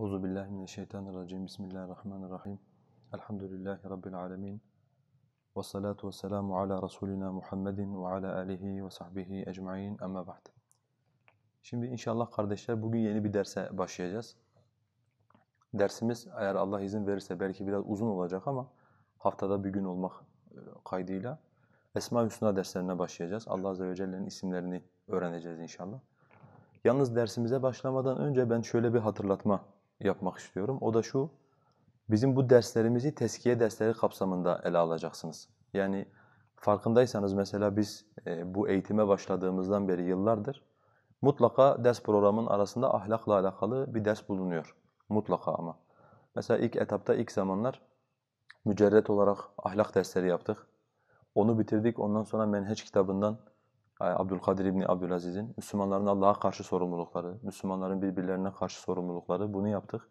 Euzu billahi mineşşeytanirracim. Bismillahirrahmanirrahim. Elhamdülillahi rabbil alamin. Ves salatu vesselamu ala rasulina Muhammedin ve ala alihi ve sahbihi ecmaîn. Amma ba'd. Şimdi inşallah kardeşler bugün yeni bir derse başlayacağız. Dersimiz eğer Allah izin verirse belki biraz uzun olacak ama haftada bir gün olmak kaydıyla Esma-i Hüsna derslerine başlayacağız. Allah azze ve celle'nin isimlerini öğreneceğiz inşallah. Yalnız dersimize başlamadan önce ben şöyle bir hatırlatma yapmak istiyorum. O da şu, bizim bu derslerimizi tezkiye dersleri kapsamında ele alacaksınız. Yani farkındaysanız mesela biz bu eğitime başladığımızdan beri yıllardır mutlaka ders programının arasında ahlakla alakalı bir ders bulunuyor. Mutlaka ama. Mesela ilk etapta, ilk zamanlar mücerret olarak ahlak dersleri yaptık. Onu bitirdik. Ondan sonra Menheç kitabından Abdülkadir İbni Abdülaziz'in Müslümanların Allah'a karşı sorumlulukları, Müslümanların birbirlerine karşı sorumlulukları bunu yaptık.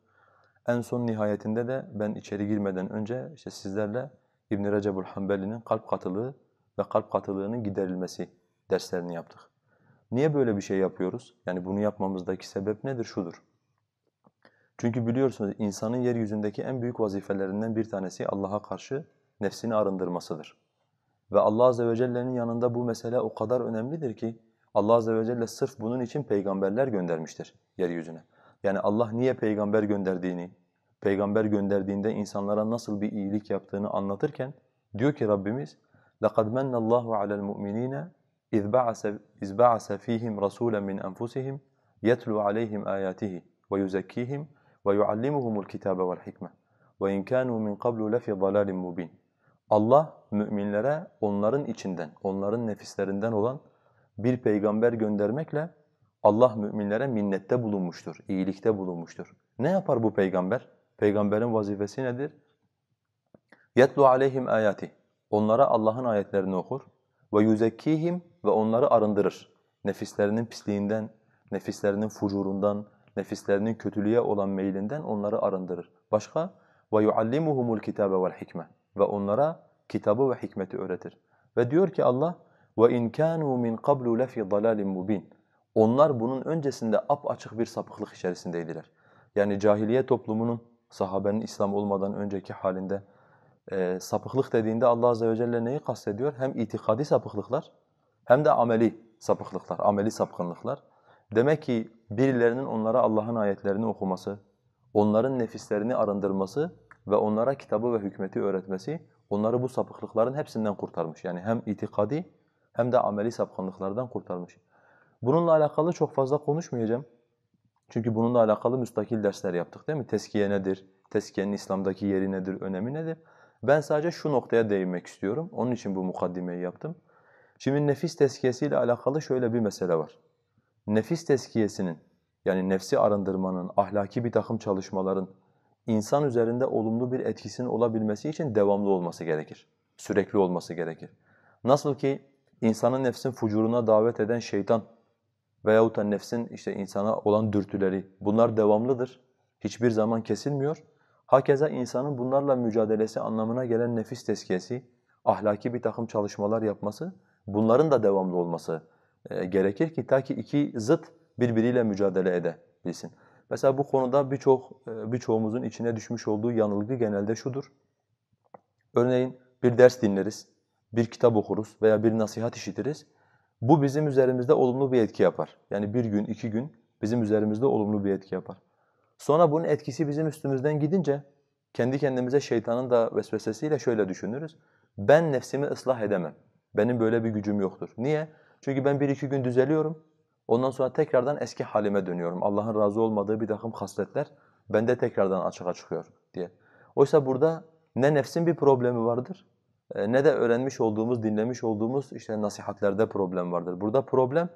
En son nihayetinde de ben içeri girmeden önce işte sizlerle İbn Recebul Hanbeli'nin kalp katılığı ve kalp katılığının giderilmesi derslerini yaptık. Niye böyle bir şey yapıyoruz? Yani bunu yapmamızdaki sebep nedir? Şudur. Çünkü biliyorsunuz insanın yeryüzündeki en büyük vazifelerinden bir tanesi Allah'a karşı nefsini arındırmasıdır. Ve Allah azze ve celle'nin yanında bu mesele o kadar önemlidir ki Allah azze ve celle sırf bunun için peygamberler göndermiştir yeryüzüne. Yani Allah niye peygamber gönderdiğini, peygamber gönderdiğinde insanlara nasıl bir iyilik yaptığını anlatırken diyor ki Rabbimiz لَقَدْ مَنَّ اللّٰهُ عَلَى الْمُؤْمِنِينَ اِذْ بَعَثَ ف۪يهِمْ رَسُولًا مِنْ أَنْفُسِهِمْ يَتْلُوا عَلَيْهِمْ آيَاتِهِ وَيُزَكِّيهِمْ وَيُعَلِّمُهُمُ الْكِتَابَ وَالْحِكْمَةَ وَاِنْ كَانُوا مِنْ قَبْلُ لَفِي ضَلَالٍ مُبِينٍ Allah müminlere onların içinden, onların nefislerinden olan bir peygamber göndermekle Allah müminlere minnette bulunmuştur, iyilikte bulunmuştur. Ne yapar bu peygamber? Peygamberin vazifesi nedir? يَتْلُوا عَلَيْهِمْ آيَاتِهِ Onlara Allah'ın ayetlerini okur. وَيُزَكِّيهِمْ Ve onları arındırır. Nefislerinin pisliğinden, nefislerinin fucurundan, nefislerinin kötülüğe olan meylinden onları arındırır. Başka? وَيُعَلِّمُهُمُ الْكِتَابَ وَالْحِكْمَةِ Ve onlara kitabı ve hikmeti öğretir. Ve diyor ki Allah وَاِنْ كَانُوا مِنْ قَبْلُ لَفِي ضَلَالٍ مُبِينٍ Onlar bunun öncesinde apaçık bir sapıklık içerisindeydiler. Yani cahiliye toplumunun, sahabenin İslam olmadan önceki halinde sapıklık dediğinde Allah azze ve celle neyi kastediyor? Hem itikadi sapıklıklar hem de ameli sapıklıklar, ameli sapkınlıklar. Demek ki birilerinin onlara Allah'ın ayetlerini okuması, onların nefislerini arındırması ve onlara kitabı ve hükmeti öğretmesi onları bu sapıklıkların hepsinden kurtarmış. Yani hem itikadi hem de ameli sapkınlıklardan kurtarmış. Bununla alakalı çok fazla konuşmayacağım. Çünkü bununla alakalı müstakil dersler yaptık değil mi? Tezkiye nedir? Tezkiyenin İslam'daki yeri nedir? Önemi nedir? Ben sadece şu noktaya değinmek istiyorum. Onun için bu mukaddimeyi yaptım. Şimdi nefis tezkiyesiyle alakalı şöyle bir mesele var. Nefis tezkiyesinin yani nefsi arındırmanın, ahlaki bir takım çalışmaların insan üzerinde olumlu bir etkisinin olabilmesi için devamlı olması gerekir. Sürekli olması gerekir. Nasıl ki insanın nefsin fucuruna davet eden şeytan veyahut da nefsin işte insana olan dürtüleri bunlar devamlıdır. Hiçbir zaman kesilmiyor. Hakeza insanın bunlarla mücadelesi anlamına gelen nefis tezkiyesi, ahlaki bir takım çalışmalar yapması, bunların da devamlı olması gerekir ki ta ki iki zıt birbiriyle mücadele edebilsin. Mesela bu konuda birçoğumuzun içine düşmüş olduğu yanılgı genelde şudur. Örneğin bir ders dinleriz, bir kitap okuruz veya bir nasihat işitiriz. Bu bizim üzerimizde olumlu bir etki yapar. Yani bir gün, 2 gün bizim üzerimizde olumlu bir etki yapar. Sonra bunun etkisi bizim üstümüzden gidince kendi kendimize şeytanın da vesvesesiyle şöyle düşünürüz. Ben nefsimi ıslah edemem. Benim böyle bir gücüm yoktur. Niye? Çünkü ben 1-2 gün düzeliyorum. Ondan sonra tekrardan eski halime dönüyorum. Allah'ın razı olmadığı bir takım hasletler bende tekrardan açığa çıkıyor diye. Oysa burada ne nefsin bir problemi vardır ne de öğrenmiş olduğumuz, dinlemiş olduğumuz işte nasihatlerde problem vardır. Burada problem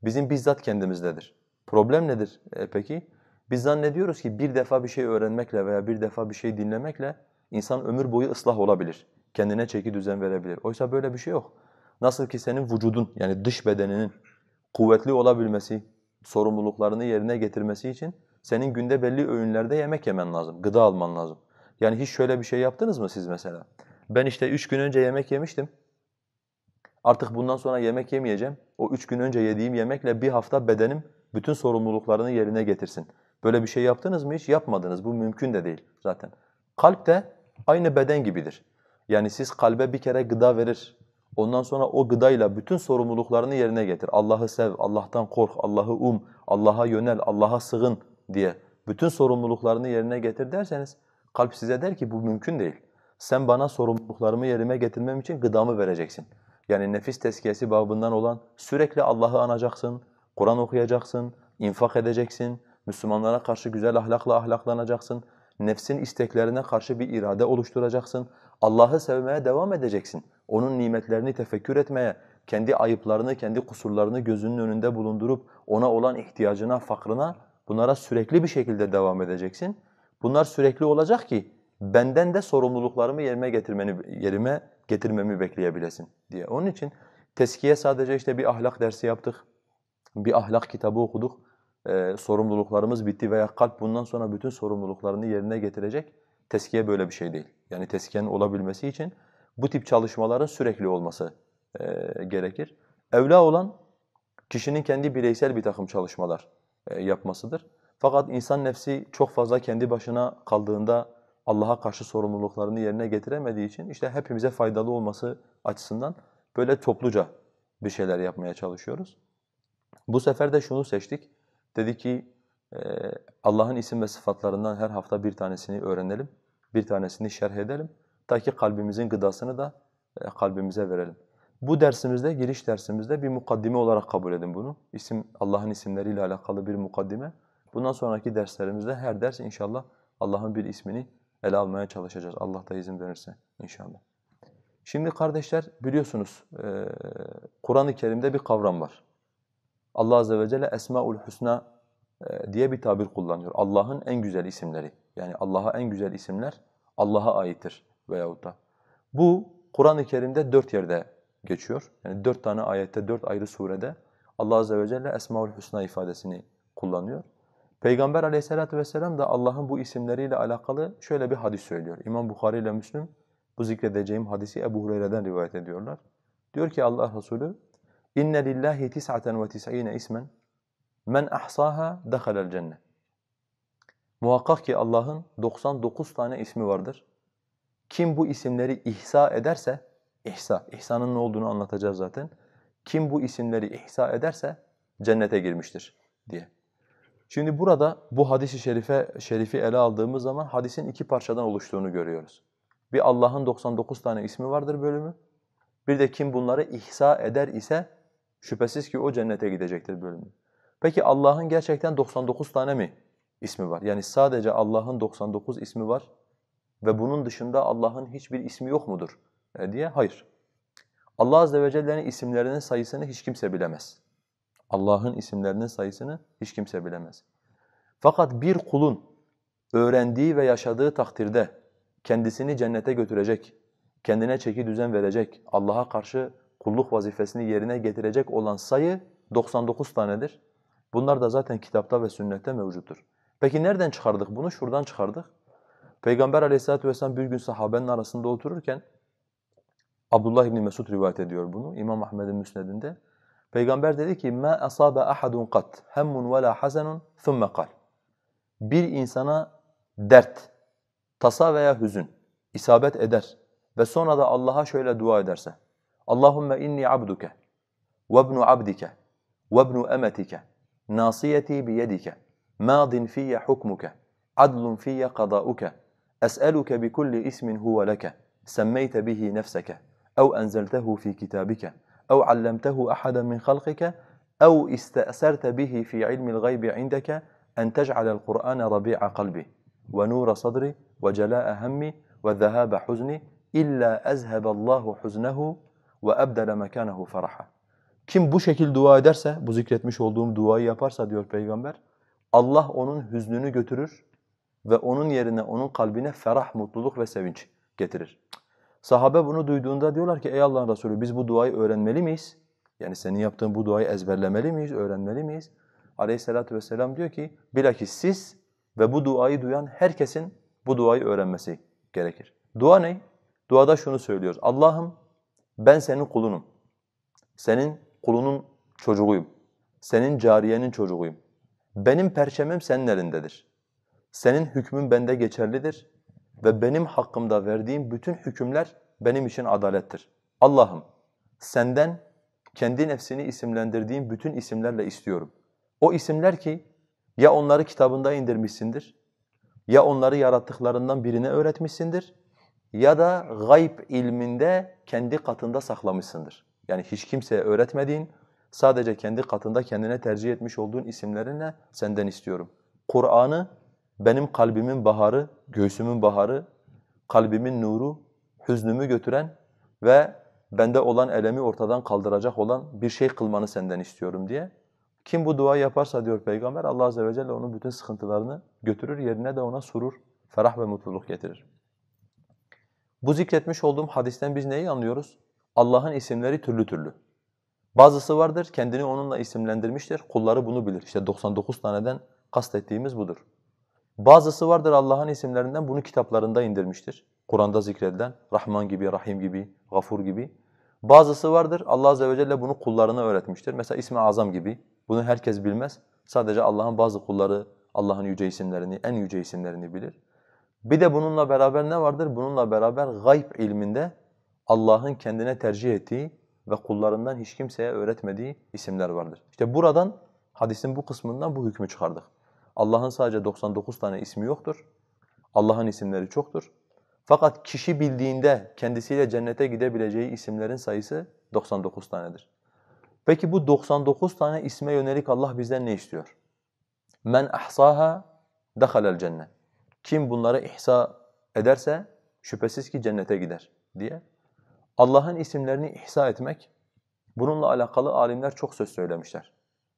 bizim bizzat kendimizdedir. Problem nedir peki? Biz zannediyoruz ki bir defa bir şey öğrenmekle veya bir defa bir şey dinlemekle insan ömür boyu ıslah olabilir. Kendine çeki düzen verebilir. Oysa böyle bir şey yok. Nasıl ki senin vücudun yani dış bedeninin kuvvetli olabilmesi, sorumluluklarını yerine getirmesi için senin günde belli öğünlerde yemek yemen lazım, gıda alman lazım. Yani hiç şöyle bir şey yaptınız mı siz mesela? Ben işte 3 gün önce yemek yemiştim. Artık bundan sonra yemek yemeyeceğim. O 3 gün önce yediğim yemekle bir hafta bedenim bütün sorumluluklarını yerine getirsin. Böyle bir şey yaptınız mı hiç? Yapmadınız. Bu mümkün de değil zaten. Kalp de aynı beden gibidir. Yani siz kalbe bir kere gıda verir. Ondan sonra o gıdayla bütün sorumluluklarını yerine getir. Allah'ı sev, Allah'tan kork, Allah'ı Allah'a yönel, Allah'a sığın diye bütün sorumluluklarını yerine getir derseniz kalp size der ki bu mümkün değil. Sen bana sorumluluklarımı yerime getirmem için gıdamı vereceksin. Yani nefis tezkiyesi babından olan sürekli Allah'ı anacaksın, Kur'an okuyacaksın, infak edeceksin, Müslümanlara karşı güzel ahlakla ahlaklanacaksın, nefsin isteklerine karşı bir irade oluşturacaksın, Allah'ı sevmeye devam edeceksin. Onun nimetlerini tefekkür etmeye, kendi ayıplarını, kendi kusurlarını gözünün önünde bulundurup ona olan ihtiyacına, fakrına bunlara sürekli bir şekilde devam edeceksin. Bunlar sürekli olacak ki benden de sorumluluklarımı yerime getirmemi bekleyebilesin diye. Onun için teskiye sadece işte bir ahlak dersi yaptık, bir ahlak kitabı okuduk, sorumluluklarımız bitti veya kalp bundan sonra bütün sorumluluklarını yerine getirecek. Teskiye böyle bir şey değil. Yani teskiyenin olabilmesi için bu tip çalışmaların sürekli olması gerekir. Evla olan kişinin kendi bireysel bir takım çalışmalar yapmasıdır. Fakat insan nefsi çok fazla kendi başına kaldığında Allah'a karşı sorumluluklarını yerine getiremediği için işte hepimize faydalı olması açısından böyle topluca bir şeyler yapmaya çalışıyoruz. Bu sefer de şunu seçtik. Dedi ki Allah'ın isim ve sıfatlarından her hafta bir tanesini öğrenelim, bir tanesini şerh edelim. Ta ki kalbimizin gıdasını da kalbimize verelim. Bu dersimizde, giriş dersimizde bir mukaddime olarak kabul edin bunu. Allah'ın isimleriyle alakalı bir mukaddime. Bundan sonraki derslerimizde her ders inşallah Allah'ın bir ismini ele almaya çalışacağız. Allah da izin verirse inşallah. Şimdi kardeşler biliyorsunuz Kur'an-ı Kerim'de bir kavram var. Allah Azze ve Celle Esmaül Hüsna diye bir tabir kullanıyor. Allah'ın en güzel isimleri. Yani Allah'a en güzel isimler Allah'a aittir veyahut da. Bu Kur'an-ı Kerim'de 4 yerde geçiyor. Yani 4 tane ayette, 4 ayrı surede Allah Azze ve Celle Esmaül Hüsna ifadesini kullanıyor. Peygamber Aleyhisselatü vesselam da Allah'ın bu isimleriyle alakalı şöyle bir hadis söylüyor. İmam Bukhari ile Müslim bu zikredeceğim hadisi Ebu Hureyre'den rivayet ediyorlar. Diyor ki Allah Resulü İnne lillahi 99 ismen men ahsaha dakhala'l cennet. Muhakkak ki Allah'ın 99 tane ismi vardır. Kim bu isimleri ihsa ederse, ihsanın ne olduğunu anlatacağız zaten. Kim bu isimleri ihsa ederse cennete girmiştir diye. Şimdi burada bu hadis-i şerifi ele aldığımız zaman hadisin 2 parçadan oluştuğunu görüyoruz. Bir Allah'ın 99 tane ismi vardır bölümü. Bir de kim bunları ihsa eder ise şüphesiz ki o cennete gidecektir bölümü. Peki Allah'ın gerçekten 99 tane mi ismi var? Yani sadece Allah'ın 99 ismi var ve bunun dışında Allah'ın hiçbir ismi yok mudur diye? Hayır. Allah Azze ve Celle'nin isimlerinin sayısını hiç kimse bilemez. Allah'ın isimlerinin sayısını hiç kimse bilemez. Fakat bir kulun öğrendiği ve yaşadığı takdirde kendisini cennete götürecek, kendine çeki düzen verecek, Allah'a karşı kulluk vazifesini yerine getirecek olan sayı 99 tanedir. Bunlar da zaten kitapta ve sünnette mevcuttur. Peki nereden çıkardık bunu? Şuradan çıkardık. Peygamber Aleyhisselatü vesselam bir gün sahabenin arasında otururken Abdullah İbni Mesud rivayet ediyor bunu İmam Ahmed'in müsnedinde. Peygamber dedi ki مَا أَصَابَ أَحَدٌ قَطْ هَمٌّ وَلَا حَزَنٌ ثُمَّ قَالْ Bir insana dert, tasa veya hüzün isabet eder ve sonra da Allah'a şöyle dua ederse Allahümme inni abduke ve ibnu abdike ve ibnu emetike nasiyeti biyedike madin fiyye hukmuke adlun fiyye qadauke es'eluke bi kulli ismin huve leke semmeyte bihi nefseke ev enzeltehu fi kitabike ev allemtehu ahadan min halkike ev iste'serte bihi fi ilmil gaybi indeke en tec'alel Kur'ane rabi'a kalbi ve nura sadri ve celâ'e hemmi ve zehâbe huzni illa ezheballahu huznehu ve ebdele mekânehu feraha. Kim bu şekil dua ederse, bu zikretmiş olduğum duayı yaparsa diyor Peygamber, Allah onun hüznünü götürür ve onun yerine onun kalbine ferah, mutluluk ve sevinç getirir. Sahabe bunu duyduğunda diyorlar ki ey Allah'ın Resulü biz bu duayı öğrenmeli miyiz? Yani senin yaptığın bu duayı ezberlemeli miyiz, öğrenmeli miyiz? Aleyhissalatu vesselam diyor ki bilakis siz ve bu duayı duyan herkesin bu duayı öğrenmesi gerekir. Dua ne? Duada şunu söylüyoruz. Allah'ım ben senin kulunum. Senin kulunun çocuğuyum. Senin cariyenin çocuğuyum. benim perçemim senin elindedir. Senin hükmün bende geçerlidir ve benim hakkımda verdiğim bütün hükümler benim için adalettir. Allah'ım senden kendi nefsini isimlendirdiğim bütün isimlerle istiyorum. O isimler ki ya onları kitabında indirmişsindir, ya onları yarattıklarından birine öğretmişsindir ya da gayb ilminde kendi katında saklamışsındır. Yani hiç kimseye öğretmediğin, sadece kendi katında kendine tercih etmiş olduğun isimlerinle senden istiyorum. Kur'an'ı benim kalbimin baharı, göğsümün baharı, kalbimin nuru, hüznümü götüren ve bende olan elemi ortadan kaldıracak olan bir şey kılmanı senden istiyorum diye. Kim bu duayı yaparsa diyor Peygamber, Allah Azze ve Celle onun bütün sıkıntılarını götürür, yerine de ona surur, ferah ve mutluluk getirir. Bu zikretmiş olduğum hadisten biz neyi anlıyoruz? Allah'ın isimleri türlü türlü. Bazısı vardır, kendini onunla isimlendirmiştir, kulları bunu bilir. İşte 99 taneden kastettiğimiz budur. Bazısı vardır Allah'ın isimlerinden bunu kitaplarında indirmiştir. Kur'an'da zikredilen Rahman gibi, Rahim gibi, Gafur gibi. Bazısı vardır Allah Azze ve Celle bunu kullarına öğretmiştir. Mesela İsmi Azam gibi. Bunu herkes bilmez. Sadece Allah'ın bazı kulları Allah'ın yüce isimlerini, en yüce isimlerini bilir. Bir de bununla beraber ne vardır? Bununla beraber gayb ilminde Allah'ın kendine tercih ettiği ve kullarından hiç kimseye öğretmediği isimler vardır. İşte buradan, hadisin bu kısmından bu hükmü çıkardık. Allah'ın sadece 99 tane ismi yoktur. Allah'ın isimleri çoktur. Fakat kişi bildiğinde kendisiyle cennete gidebileceği isimlerin sayısı 99 tanedir. Peki bu 99 tane isme yönelik Allah bizden ne istiyor? Men ahsaha dakhalel cennet. Kim bunları ihsa ederse şüphesiz ki cennete gider diye. Allah'ın isimlerini ihsa etmek, bununla alakalı alimler çok söz söylemişler.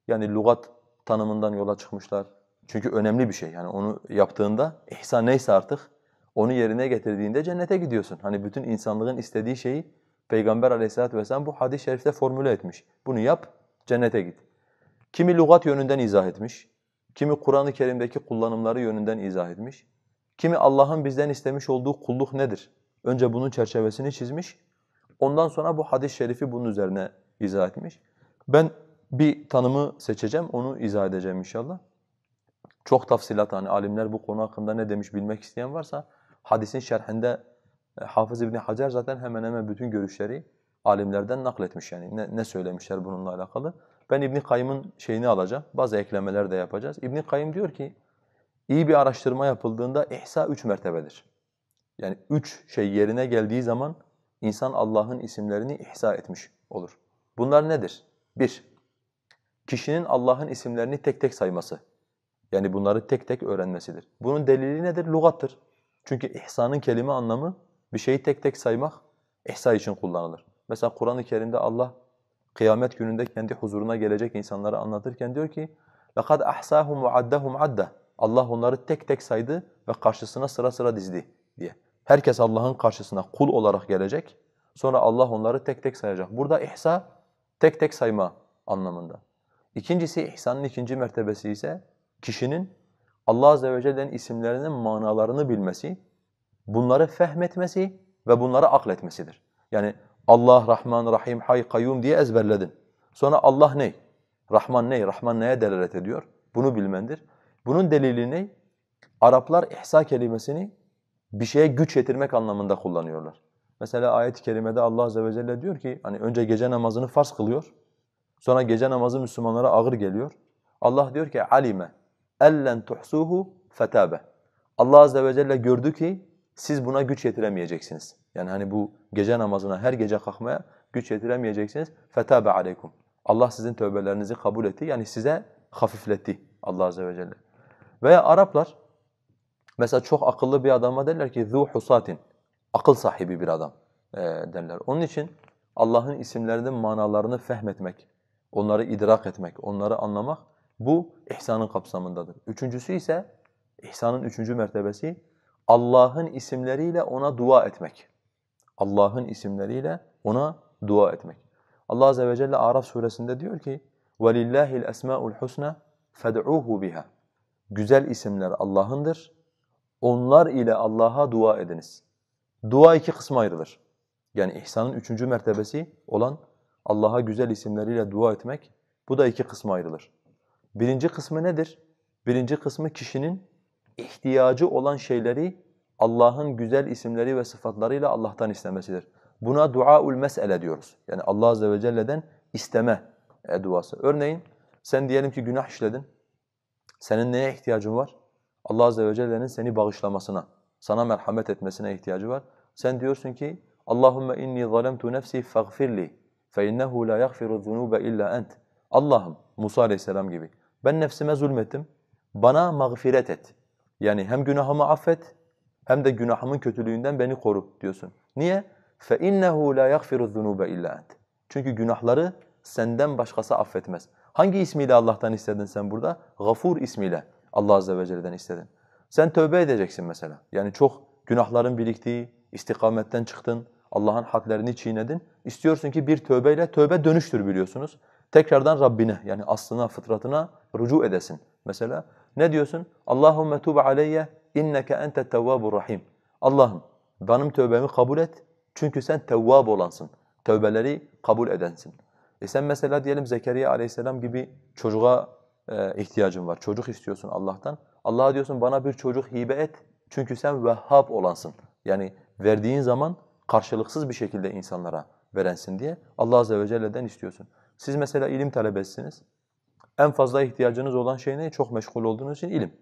Yani lügat tanımından yola çıkmışlar. Çünkü önemli bir şey. Yani onu yaptığında ihsa neyse artık onu yerine getirdiğinde cennete gidiyorsun. Hani bütün insanlığın istediği şeyi Peygamber Aleyhisselatü Vesselam bu hadis-i şerifte formüle etmiş. Bunu yap, cennete git. Kimi lügat yönünden izah etmiş, kimi Kur'an-ı Kerim'deki kullanımları yönünden izah etmiş, kimi Allah'ın bizden istemiş olduğu kulluk nedir? Önce bunun çerçevesini çizmiş, ondan sonra bu hadis-i şerifi bunun üzerine izah etmiş. Ben bir tanımı seçeceğim, onu izah edeceğim inşallah. Çok tafsilat, hani alimler bu konu hakkında ne demiş bilmek isteyen varsa, hadisin şerhinde Hafız İbn Hacer zaten hemen hemen bütün görüşleri alimlerden nakletmiş, yani ne söylemişler bununla alakalı. Ben İbn Kayyım'ın şeyini alacağım, bazı eklemeler de yapacağız. İbn Kayyım diyor ki, iyi bir araştırma yapıldığında ihsa 3 mertebedir. Yani 3 şey yerine geldiği zaman insan Allah'ın isimlerini ihsa etmiş olur. Bunlar nedir? 1. Kişinin Allah'ın isimlerini tek tek sayması. Yani bunları tek tek öğrenmesidir. Bunun delili nedir? Lugattır. Çünkü ihsanın kelime anlamı bir şeyi tek tek saymak ihsa için kullanılır. Mesela Kur'an-ı Kerim'de Allah kıyamet gününde kendi huzuruna gelecek insanları anlatırken diyor ki لَقَدْ أَحْسَاهُمْ وَعَدَّهُمْ عَدَّ. Allah onları tek tek saydı ve karşısına sıra sıra dizdi diye. Herkes Allah'ın karşısına kul olarak gelecek. Sonra Allah onları tek tek sayacak. Burada ihsa tek tek sayma anlamında. İkincisi, ihsanın ikinci mertebesi ise kişinin Allah Azze ve Celle'nin isimlerinin manalarını bilmesi, bunları fehmetmesi ve bunları akletmesidir. Yani Allah, Rahman, Rahim, Hay, Kayyum diye ezberledin. Sonra Allah ne? Rahman ne? Rahman neye delalet ediyor? Bunu bilmendir. Bunun delili ne? Araplar ihsa kelimesini bir şeye güç yetirmek anlamında kullanıyorlar. Mesela ayet-i kerimede Allah Azze ve Celle diyor ki, hani önce gece namazını farz kılıyor, sonra gece namazı Müslümanlara ağır geliyor. Allah diyor ki alime ellen tuhsuhu fetabe. Allah Azze ve Celle gördü ki siz buna güç yetiremeyeceksiniz. Yani hani bu gece namazına her gece kalkmaya güç yetiremeyeceksiniz. Fetabe aleykum. Allah sizin tövbelerinizi kabul etti. Yani size hafifletti Allah Azze ve Celle. Veya Araplar mesela çok akıllı bir adama derler ki zu husatin. Akıl sahibi bir adam derler. Onun için Allah'ın isimlerinin manalarını fehmetmek, onları idrak etmek, onları anlamak bu ihsanın kapsamındadır. Üçüncüsü ise ihsanın üçüncü mertebesi Allah'ın isimleriyle ona dua etmek. Allah'ın isimleriyle ona dua etmek. Allah Azze ve Celle Araf suresinde diyor ki وَلِلَّهِ الْأَسْمَاءُ الْحُسْنَى فَادْعُوهُ بِهَا. Güzel isimler Allah'ındır. Onlar ile Allah'a dua ediniz. Dua iki kısma ayrılır. Yani ihsanın üçüncü mertebesi olan Allah'a güzel isimleriyle dua etmek, bu da iki kısma ayrılır. Birinci kısmı nedir? Birinci kısmı kişinin ihtiyacı olan şeyleri Allah'ın güzel isimleri ve sıfatlarıyla Allah'tan istemesidir. Buna duaul mes'ele diyoruz. Yani Allah azze ve celle'den isteme duası. Örneğin sen diyelim ki günah işledin. Senin neye ihtiyacın var? Allah azze ve celle'nin seni bağışlamasına, sana merhamet etmesine ihtiyacı var. Sen diyorsun ki Allahumme inni zalemtu nefsi faghfirli fe innehu la yaghfiru zunuba illa ent. Allah'ım Musa aleyhisselam gibi ben nefsime zulmettim. Bana mağfiret et. Yani hem günahımı affet hem de günahımın kötülüğünden beni koru diyorsun. Niye? فَاِنَّهُ لَا يَغْفِرُ الذُّنُوبَ اِلَّا اَنْتِ. Çünkü günahları senden başkası affetmez. Hangi ismiyle Allah'tan istedin sen burada? Gafur ismiyle Allah azze ve celle'den istedin. Sen tövbe edeceksin mesela. Yani çok günahların biriktiği, istikametten çıktın, Allah'ın hadlerini çiğnedin. İstiyorsun ki bir tövbeyle, tövbe dönüştür biliyorsunuz. Tekrardan Rabbine yani aslına, fıtratına rücu edesin. Mesela ne diyorsun? Allahumme tub aleyye inneke entet tevvabur rahim. Allah'ım benim tövbemi kabul et çünkü sen tevvab olansın. Tövbeleri kabul edensin. Sen mesela diyelim Zekeriya aleyhisselam gibi çocuğa ihtiyacın var. Çocuk istiyorsun Allah'tan. Allah'a diyorsun bana bir çocuk hibe et çünkü sen Vehhab olansın. Yani verdiğin zaman karşılıksız bir şekilde insanlara verensin diye Allah azze ve celle'den istiyorsun. Siz mesela ilim talebesiniz. En fazla ihtiyacınız olan şey ne? Çok meşgul olduğunuz için ilim.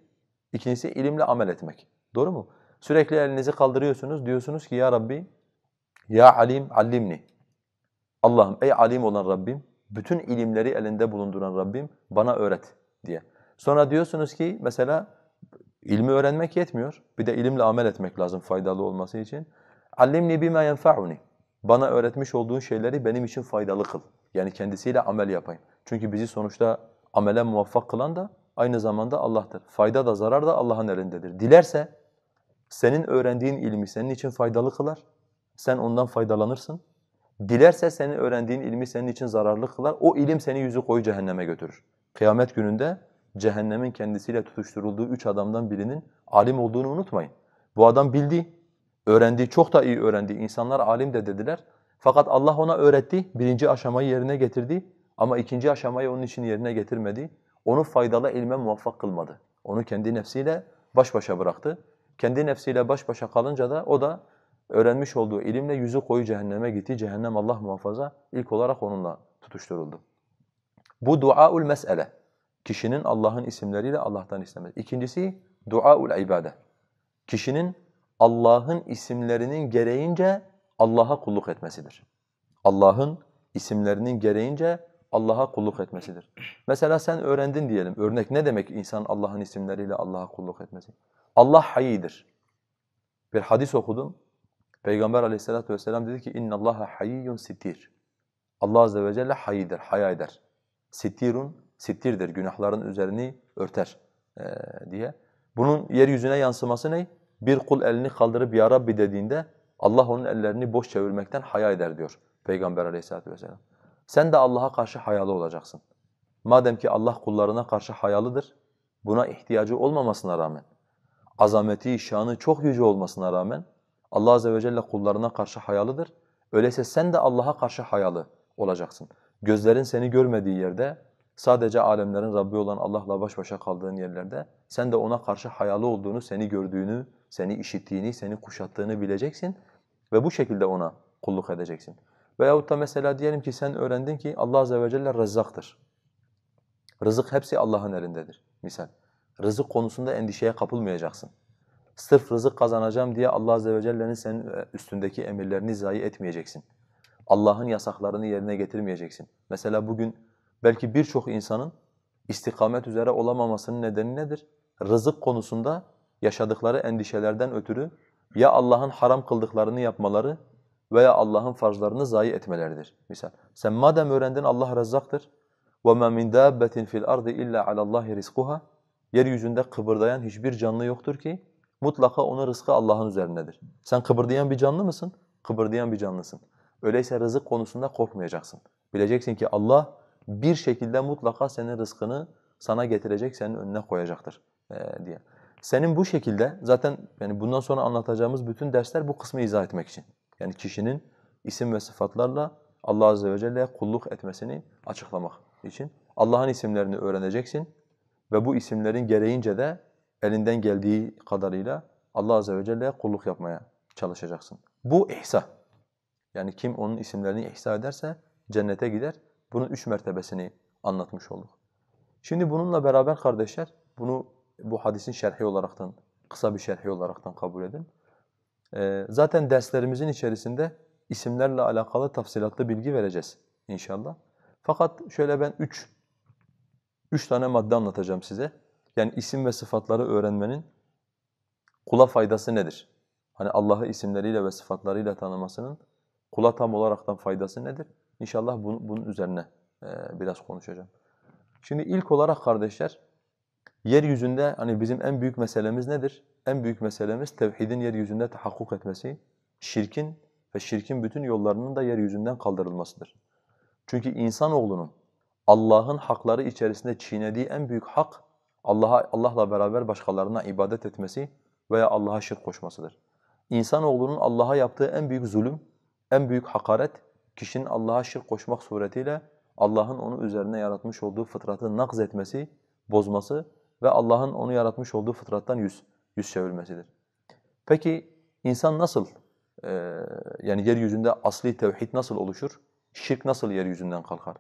İkincisi ilimle amel etmek. Doğru mu? Sürekli elinizi kaldırıyorsunuz. Diyorsunuz ki ya Rabbi, ya alim allimni. Allah'ım ey alim olan Rabbim, bütün ilimleri elinde bulunduran Rabbim bana öğret diye. Sonra diyorsunuz ki mesela ilmi öğrenmek yetmiyor. Bir de ilimle amel etmek lazım faydalı olması için. Allimni bima yenfa'uni. Bana öğretmiş olduğun şeyleri benim için faydalı kıl. Yani kendisiyle amel yapayım. Çünkü bizi sonuçta amele muvaffak kılan da aynı zamanda Allah'tır. Fayda da zarar da Allah'ın elindedir. Dilerse senin öğrendiğin ilmi senin için faydalı kılar. Sen ondan faydalanırsın. Dilerse senin öğrendiğin ilmi senin için zararlı kılar. O ilim seni yüzü koyu cehenneme götürür. Kıyamet gününde cehennemin kendisiyle tutuşturulduğu 3 adamdan birinin alim olduğunu unutmayın. Bu adam bildi, öğrendi, çok da iyi öğrendi. İnsanlar alim de dediler. Fakat Allah ona öğretti, birinci aşamayı yerine getirdi. Ama ikinci aşamayı onun için yerine getirmedi. Onu faydalı ilme muvaffak kılmadı. Onu kendi nefsiyle baş başa bıraktı. Kendi nefsiyle baş başa kalınca da o da öğrenmiş olduğu ilimle yüzü koyu cehenneme gitti. Cehennem Allah muhafaza ilk olarak onunla tutuşturuldu. Bu duaul mes'ele. Kişinin Allah'ın isimleriyle Allah'tan istemesi. İkincisi duaul ibade. Kişinin Allah'ın isimlerinin gereğince Allah'a kulluk etmesidir. Allah'ın isimlerinin gereğince Allah'a kulluk etmesidir. Mesela sen öğrendin diyelim. Örnek ne demek insan Allah'ın isimleriyle Allah'a kulluk etmesi? Allah hayyidir. Bir hadis okudum. Peygamber aleyhissalatu vesselam dedi ki اِنَّ اللّٰهَ حَيِّيٌّ sittir. Allah azze ve celle hayyidir, haya eder. Sittirun, sittirdir, günahların üzerini örter diye. Bunun yeryüzüne yansıması ne? Bir kul elini kaldırıp ya Rabbi dediğinde Allah onun ellerini boş çevirmekten haya eder diyor Peygamber aleyhissalatu vesselam. Sen de Allah'a karşı hayalı olacaksın. Madem ki Allah kullarına karşı hayalıdır, buna ihtiyacı olmamasına rağmen, azameti, şanı çok yüce olmasına rağmen Allah azze ve celle kullarına karşı hayalıdır. Öyleyse sen de Allah'a karşı hayalı olacaksın. Gözlerin seni görmediği yerde, sadece alemlerin Rabbi olan Allah'la baş başa kaldığın yerlerde sen de ona karşı hayalı olduğunu, seni gördüğünü, seni işittiğini, seni kuşattığını bileceksin ve bu şekilde ona kulluk edeceksin. Veyahut da mesela diyelim ki sen öğrendin ki Allah azze ve celle Rezzaktır. Rızık hepsi Allah'ın elindedir misal. Rızık konusunda endişeye kapılmayacaksın. Sırf rızık kazanacağım diye Allah azze ve celle'nin senin üstündeki emirlerini zayi etmeyeceksin. Allah'ın yasaklarını yerine getirmeyeceksin. Mesela bugün belki birçok insanın istikamet üzere olamamasının nedeni nedir? Rızık konusunda yaşadıkları endişelerden ötürü ya Allah'ın haram kıldıklarını yapmaları veya Allah'ın farzlarını zayi etmeleridir. Misal sen madem öğrendin Allah Rezzaktır. وَمَا مِنْ دَابَّةٍ فِي الْأَرْضِ إِلَّا عَلَى اللّٰهِ رِزْقُهَا. Yeryüzünde kıpırdayan hiçbir canlı yoktur ki mutlaka onun rızkı Allah'ın üzerindedir. Sen kıpırdayan bir canlı mısın? Kıpırdayan bir canlısın. Öyleyse rızık konusunda korkmayacaksın. Bileceksin ki Allah bir şekilde mutlaka senin rızkını sana getirecek, senin önüne koyacaktır diye. Senin bu şekilde zaten yani bundan sonra anlatacağımız bütün dersler bu kısmı izah etmek için. Yani kişinin isim ve sıfatlarla Allah azze ve celle'ye kulluk etmesini açıklamak için. Allah'ın isimlerini öğreneceksin. ve bu isimlerin gereğince de elinden geldiği kadarıyla Allah Azze ve Celle'ye kulluk yapmaya çalışacaksın. Bu ihsa. Yani kim onun isimlerini ihsa ederse cennete gider. Bunun 3 mertebesini anlatmış olduk. Şimdi bununla beraber kardeşler, bunu bu hadisin şerhi olaraktan, kısa bir şerhi olaraktan kabul edin. Zaten derslerimizin içerisinde isimlerle alakalı tafsilatlı bilgi vereceğiz inşallah. Fakat şöyle ben üç tane madde anlatacağım size. Yani isim ve sıfatları öğrenmenin kula faydası nedir? Hani Allah'ı isimleriyle ve sıfatlarıyla tanımasının kula tam olaraktan faydası nedir? İnşallah bunun üzerine biraz konuşacağım. Şimdi ilk olarak kardeşler, yeryüzünde hani bizim en büyük meselemiz nedir? En büyük meselemiz tevhidin yeryüzünde tahakkuk etmesi, şirkin ve şirkin bütün yollarının da yeryüzünden kaldırılmasıdır. Çünkü insanoğlunun Allah'ın hakları içerisinde çiğnediği en büyük hak, Allah'la beraber başkalarına ibadet etmesi veya Allah'a şirk koşmasıdır. İnsanoğlunun Allah'a yaptığı en büyük zulüm, en büyük hakaret, kişinin Allah'a şirk koşmak suretiyle Allah'ın onu üzerine yaratmış olduğu fıtratı nakz etmesi, bozması ve Allah'ın onu yaratmış olduğu fıtrattan yüz çevirmesidir. Peki insan nasıl, yani yeryüzünde asli tevhid nasıl oluşur? Şirk nasıl yeryüzünden kalkar?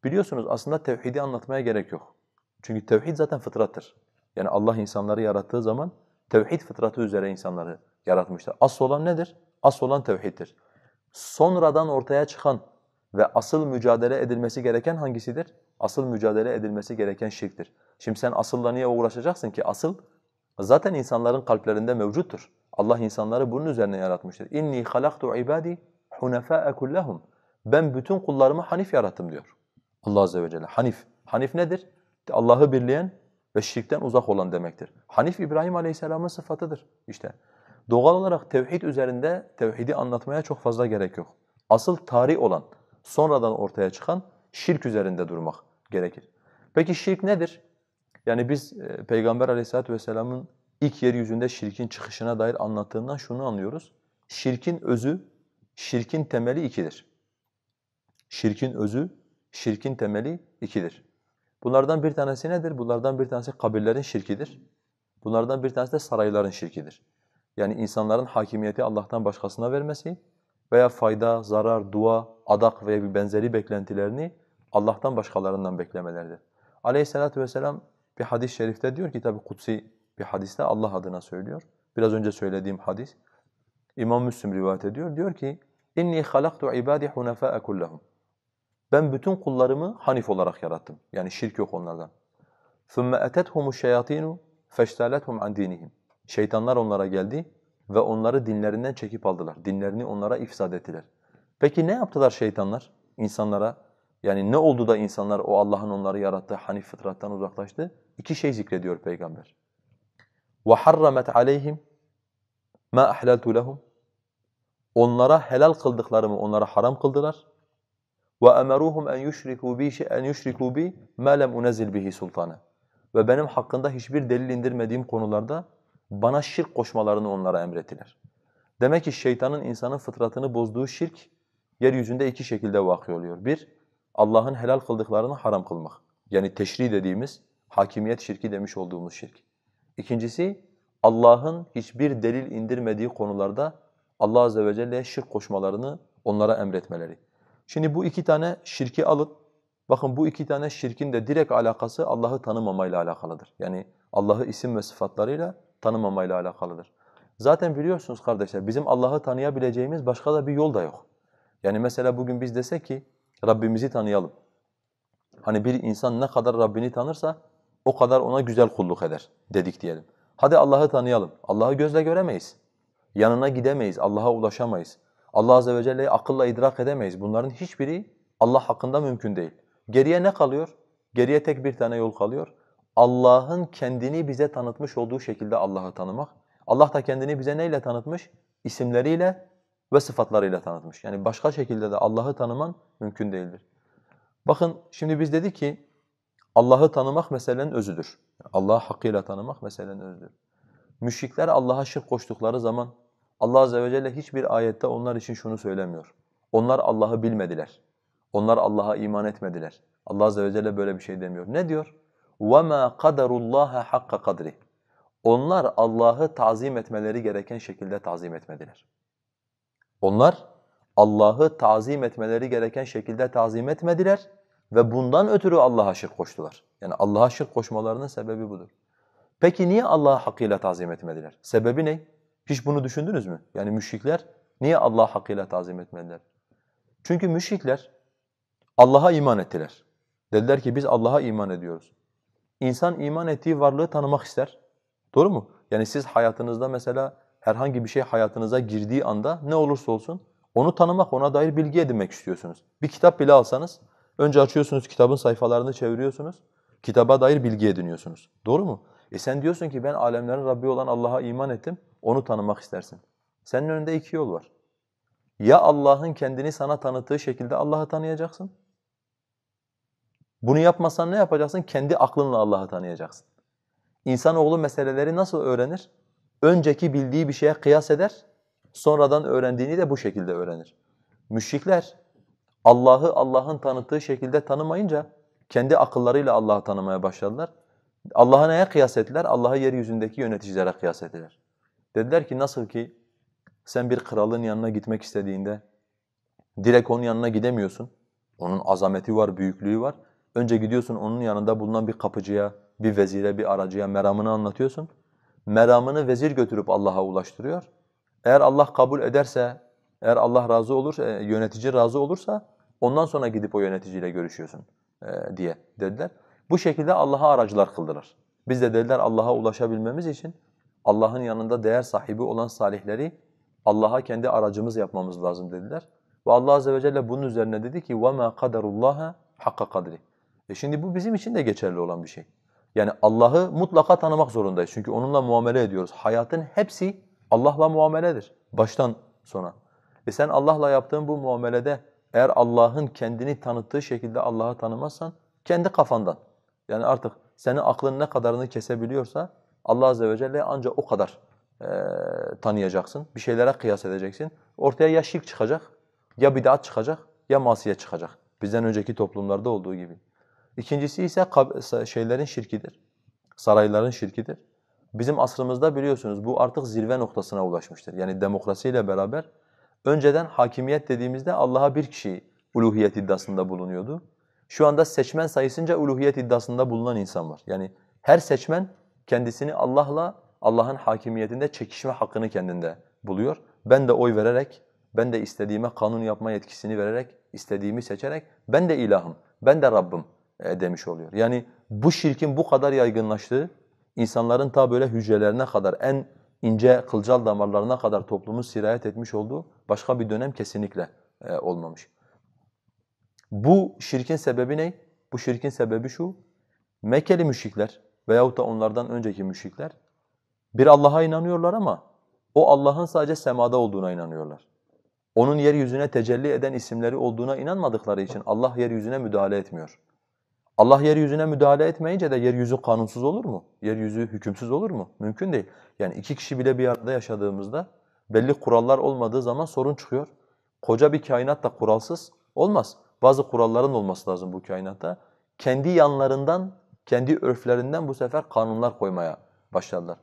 Biliyorsunuz aslında tevhidi anlatmaya gerek yok. Çünkü tevhid zaten fıtrattır. Yani Allah insanları yarattığı zaman tevhid fıtratı üzere insanları yaratmıştır. Asıl olan nedir? Asıl olan tevhiddir. Sonradan ortaya çıkan ve asıl mücadele edilmesi gereken hangisidir? Asıl mücadele edilmesi gereken şirktir. Şimdi sen asılla niye uğraşacaksın ki? Asıl zaten insanların kalplerinde mevcuttur. Allah insanları bunun üzerine yaratmıştır. İnni halaktu ibadi hunafa'a kullahum. Ben bütün kullarımı hanif yarattım diyor Allah Azze ve Celle. Hanif. Hanif nedir? Allah'ı birleyen ve şirkten uzak olan demektir. Hanif İbrahim Aleyhisselam'ın sıfatıdır işte. Doğal olarak tevhid üzerinde tevhidi anlatmaya çok fazla gerek yok. Asıl tarih olan, sonradan ortaya çıkan şirk üzerinde durmak gerekir. Peki şirk nedir? Yani biz Peygamber Aleyhisselatü Vesselam'ın ilk yeryüzünde şirkin çıkışına dair anlattığından şunu anlıyoruz. Şirkin özü, şirkin temeli ikidir. Şirkin özü, şirkin temeli ikidir. Bunlardan bir tanesi nedir? Bunlardan bir tanesi kabirlerin şirkidir. Bunlardan bir tanesi de sarayların şirkidir. Yani insanların hakimiyeti Allah'tan başkasına vermesi veya fayda, zarar, dua, adak veya bir benzeri beklentilerini Allah'tan başkalarından beklemeleridir. Aleyhissalatu vesselam bir hadis-i şerifte diyor ki, tabi kutsi bir hadiste Allah adına söylüyor. Biraz önce söylediğim hadis. İmam Müslim rivayet ediyor. Diyor ki, İnni halaktu ibadi hunafa'a kullahum. Ben bütün kullarımı hanif olarak yarattım. Yani şirk yok onlardan. ثُمَّ أَتَتْهُمُ الشَّيَاطِينُ فَاجْتَالَتْهُمْ عَنْ دِينِهِمْ. Şeytanlar onlara geldi ve onları dinlerinden çekip aldılar. Dinlerini onlara ifsad ettiler. Peki ne yaptılar şeytanlar insanlara? Yani ne oldu da insanlar o Allah'ın onları yarattığı hanif fıtrattan uzaklaştı? İki şey zikrediyor Peygamber. وَحَرَّمَتْ عَلَيْهِمْ مَا أَحْلَلْتُ لَهُمْ. Onlara helal kıldıklarımı onlara haram kıldılar. وَأَمَرُوهُمْ أَنْ يُشْرِكُوا بِي مَا لَمْ أُنَزِّلْ بِهِ سُلْطَانًا. Ve benim hakkında hiçbir delil indirmediğim konularda bana şirk koşmalarını onlara emrettiler. Demek ki şeytanın insanın fıtratını bozduğu şirk yeryüzünde iki şekilde vakı oluyor. Bir, Allah'ın helal kıldıklarını haram kılmak. Yani teşri dediğimiz, hakimiyet şirki demiş olduğumuz şirk. İkincisi, Allah'ın hiçbir delil indirmediği konularda Allah Azze ve Celle'ye şirk koşmalarını onlara emretmeleri. Şimdi bu iki tane şirki alın. Bakın bu iki tane şirkin de direkt alakası Allah'ı tanımamayla alakalıdır. Yani Allah'ı isim ve sıfatlarıyla tanımamayla alakalıdır. Zaten biliyorsunuz kardeşler, bizim Allah'ı tanıyabileceğimiz başka da bir yol da yok. Yani mesela bugün biz desek ki Rabbimizi tanıyalım. Hani bir insan ne kadar Rabbini tanırsa o kadar ona güzel kulluk eder dedik diyelim. Hadi Allah'ı tanıyalım. Allah'ı gözle göremeyiz. Yanına gidemeyiz, Allah'a ulaşamayız. Allah Azze ve Celle'yi akılla idrak edemeyiz. Bunların hiçbiri Allah hakkında mümkün değil. Geriye ne kalıyor? Geriye tek bir tane yol kalıyor. Allah'ın kendini bize tanıtmış olduğu şekilde Allah'ı tanımak. Allah da kendini bize neyle tanıtmış? İsimleriyle ve sıfatlarıyla tanıtmış. Yani başka şekilde de Allah'ı tanıman mümkün değildir. Bakın şimdi biz dedik ki Allah'ı tanımak meselenin özüdür. Allah'ı hakkıyla tanımak meselenin özüdür. Müşrikler Allah'a şirk koştukları zaman Allah Azze ve Celle hiçbir ayette onlar için şunu söylemiyor. Onlar Allah'ı bilmediler. Onlar Allah'a iman etmediler. Allah Azze ve Celle böyle bir şey demiyor. Ne diyor? وَمَا قَدَرُ اللّٰهَ حَقَّ قَدْرِ. Onlar Allah'ı tazim etmeleri gereken şekilde tazim etmediler. Onlar Allah'ı tazim etmeleri gereken şekilde tazim etmediler ve bundan ötürü Allah'a şirk koştular. Yani Allah'a şirk koşmalarının sebebi budur. Peki niye Allah'ı hakkıyla tazim etmediler? Sebebi ne? Hiç bunu düşündünüz mü? Yani müşrikler niye Allah'ı hakkıyla tazim etmediler? Çünkü müşrikler Allah'a iman ettiler. Dediler ki biz Allah'a iman ediyoruz. İnsan iman ettiği varlığı tanımak ister. Doğru mu? Yani siz hayatınızda mesela herhangi bir şey hayatınıza girdiği anda ne olursa olsun onu tanımak, ona dair bilgi edinmek istiyorsunuz. Bir kitap bile alsanız önce açıyorsunuz, kitabın sayfalarını çeviriyorsunuz, kitaba dair bilgi ediniyorsunuz. Doğru mu? Sen diyorsun ki ben alemlerin Rabbi olan Allah'a iman ettim, onu tanımak istersin. Senin önünde iki yol var. Ya Allah'ın kendini sana tanıttığı şekilde Allah'ı tanıyacaksın. Bunu yapmasan ne yapacaksın? Kendi aklınla Allah'ı tanıyacaksın. İnsanoğlu meseleleri nasıl öğrenir? Önceki bildiği bir şeye kıyas eder, sonradan öğrendiğini de bu şekilde öğrenir. Müşrikler Allah'ı Allah'ın tanıttığı şekilde tanımayınca kendi akıllarıyla Allah'ı tanımaya başladılar. Allah'a neye kıyas ettiler? Allah'ı yeryüzündeki yöneticilere kıyas ettiler. Dediler ki nasıl ki sen bir kralın yanına gitmek istediğinde direkt onun yanına gidemiyorsun. Onun azameti var, büyüklüğü var. Önce gidiyorsun onun yanında bulunan bir kapıcıya, bir vezire, bir aracıya meramını anlatıyorsun. Meramını vezir götürüp Allah'a ulaştırıyor. Eğer Allah kabul ederse, eğer Allah razı olursa, yönetici razı olursa ondan sonra gidip o yöneticiyle görüşüyorsun diye dediler. Bu şekilde Allah'a aracılar kıldılar. Biz de dediler Allah'a ulaşabilmemiz için Allah'ın yanında değer sahibi olan salihleri Allah'a kendi aracımız yapmamız lazım dediler. Ve Allah azze ve celle bunun üzerine dedi ki وَمَا قَدَرُ اللّٰهَ حَقَّ قَدْرِ. Şimdi bu bizim için de geçerli olan bir şey. Yani Allah'ı mutlaka tanımak zorundayız çünkü onunla muamele ediyoruz. Hayatın hepsi Allah'la muameledir baştan sona. Sen Allah'la yaptığın bu muamelede eğer Allah'ın kendini tanıttığı şekilde Allah'ı tanımazsan kendi kafandan. Yani artık senin aklın ne kadarını kesebiliyorsa Allah azze ve celle ancak o kadar tanıyacaksın. Bir şeylere kıyas edeceksin. Ortaya ya şirk çıkacak, ya bid'at çıkacak, ya masiyet çıkacak. Bizden önceki toplumlarda olduğu gibi. İkincisi ise şeylerin şirkidir. Sarayların şirkidir. Bizim asrımızda biliyorsunuz bu artık zirve noktasına ulaşmıştır. Yani demokrasiyle beraber önceden hakimiyet dediğimizde Allah'a bir kişi uluhiyet iddiasında bulunuyordu. Şu anda seçmen sayısınca uluhiyet iddiasında bulunan insan var. Yani her seçmen kendisini Allah'la, Allah'ın hakimiyetinde çekişme hakkını kendinde buluyor. Ben de oy vererek, ben de istediğime kanun yapma yetkisini vererek, istediğimi seçerek ben de ilahım, ben de Rabbim demiş oluyor. Yani bu şirkin bu kadar yaygınlaştığı, insanların ta böyle hücrelerine kadar, en ince kılcal damarlarına kadar toplumun sirayet etmiş olduğu başka bir dönem kesinlikle olmamış. Bu şirkin sebebi ne? Bu şirkin sebebi şu, Mekkeli müşrikler veyahut da onlardan önceki müşrikler bir Allah'a inanıyorlar ama o Allah'ın sadece semada olduğuna inanıyorlar. Onun yeryüzüne tecelli eden isimleri olduğuna inanmadıkları için Allah yeryüzüne müdahale etmiyor. Allah yeryüzüne müdahale etmeyince de yeryüzü kanunsuz olur mu? Yeryüzü hükümsüz olur mu? Mümkün değil. Yani iki kişi bile bir arada yaşadığımızda belli kurallar olmadığı zaman sorun çıkıyor. Koca bir kainat da kuralsız olmaz. Bazı kuralların olması lazım bu kainatta. Kendi yanlarından, kendi örflerinden bu sefer kanunlar koymaya başladılar.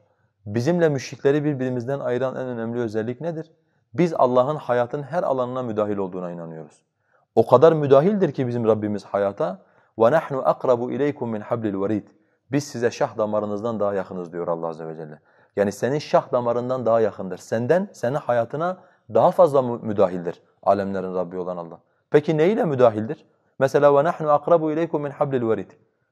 Bizimle müşrikleri birbirimizden ayıran en önemli özellik nedir? Biz Allah'ın hayatın her alanına müdahil olduğuna inanıyoruz. O kadar müdahildir ki bizim Rabbimiz hayata وَنَحْنُ أَقْرَبُ إِلَيْكُمْ مِنْ حَبْلِ الْوَرِيدِ. Biz size şah damarınızdan daha yakınız diyor Allah azze ve celle. Yani senin şah damarından daha yakındır. Senden, senin hayatına daha fazla müdahildir alemlerin Rabbi olan Allah. Peki neyle müdahildir? Mesela وَنَحْنُ أَقْرَبُ إِلَيْكُمْ مِنْ حَبْلِ الْوَرِيدِ.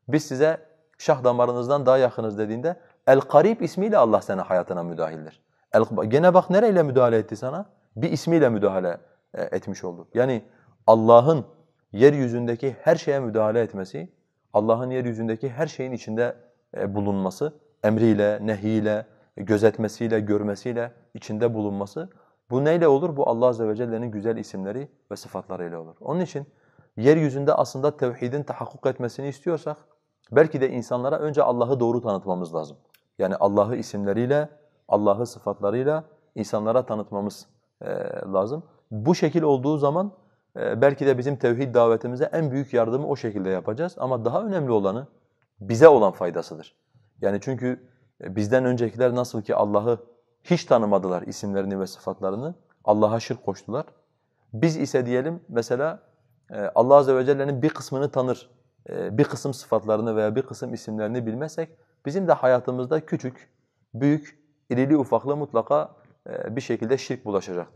Biz size şah damarınızdan daha yakınız dediğinde El-Karib ismiyle Allah senin hayatına müdahildir. Gene bak nereyle müdahale etti sana? Bir ismiyle müdahale etmiş oldu. Yani Allah'ın yeryüzündeki her şeye müdahale etmesi, Allah'ın yeryüzündeki her şeyin içinde bulunması, emriyle, nehiyle, gözetmesiyle, görmesiyle içinde bulunması, bu neyle olur? Bu Allah azze ve celle'nin güzel isimleri ve sıfatlarıyla olur. Onun için yeryüzünde aslında tevhidin tahakkuk etmesini istiyorsak, belki de insanlara önce Allah'ı doğru tanıtmamız lazım. Yani Allah'ı isimleriyle, Allah'ı sıfatlarıyla insanlara tanıtmamız lazım. Bu şekil olduğu zaman belki de bizim tevhid davetimize en büyük yardımı o şekilde yapacağız. Ama daha önemli olanı bize olan faydasıdır. Yani çünkü bizden öncekiler nasıl ki Allah'ı hiç tanımadılar isimlerini ve sıfatlarını, Allah'a şirk koştular. Biz ise diyelim mesela Allah Azze ve Celle'nin bir kısmını tanır, bir kısım sıfatlarını veya bir kısım isimlerini bilmezsek bizim de hayatımızda küçük, büyük, irili ufaklı mutlaka bir şekilde şirk bulaşacaktır.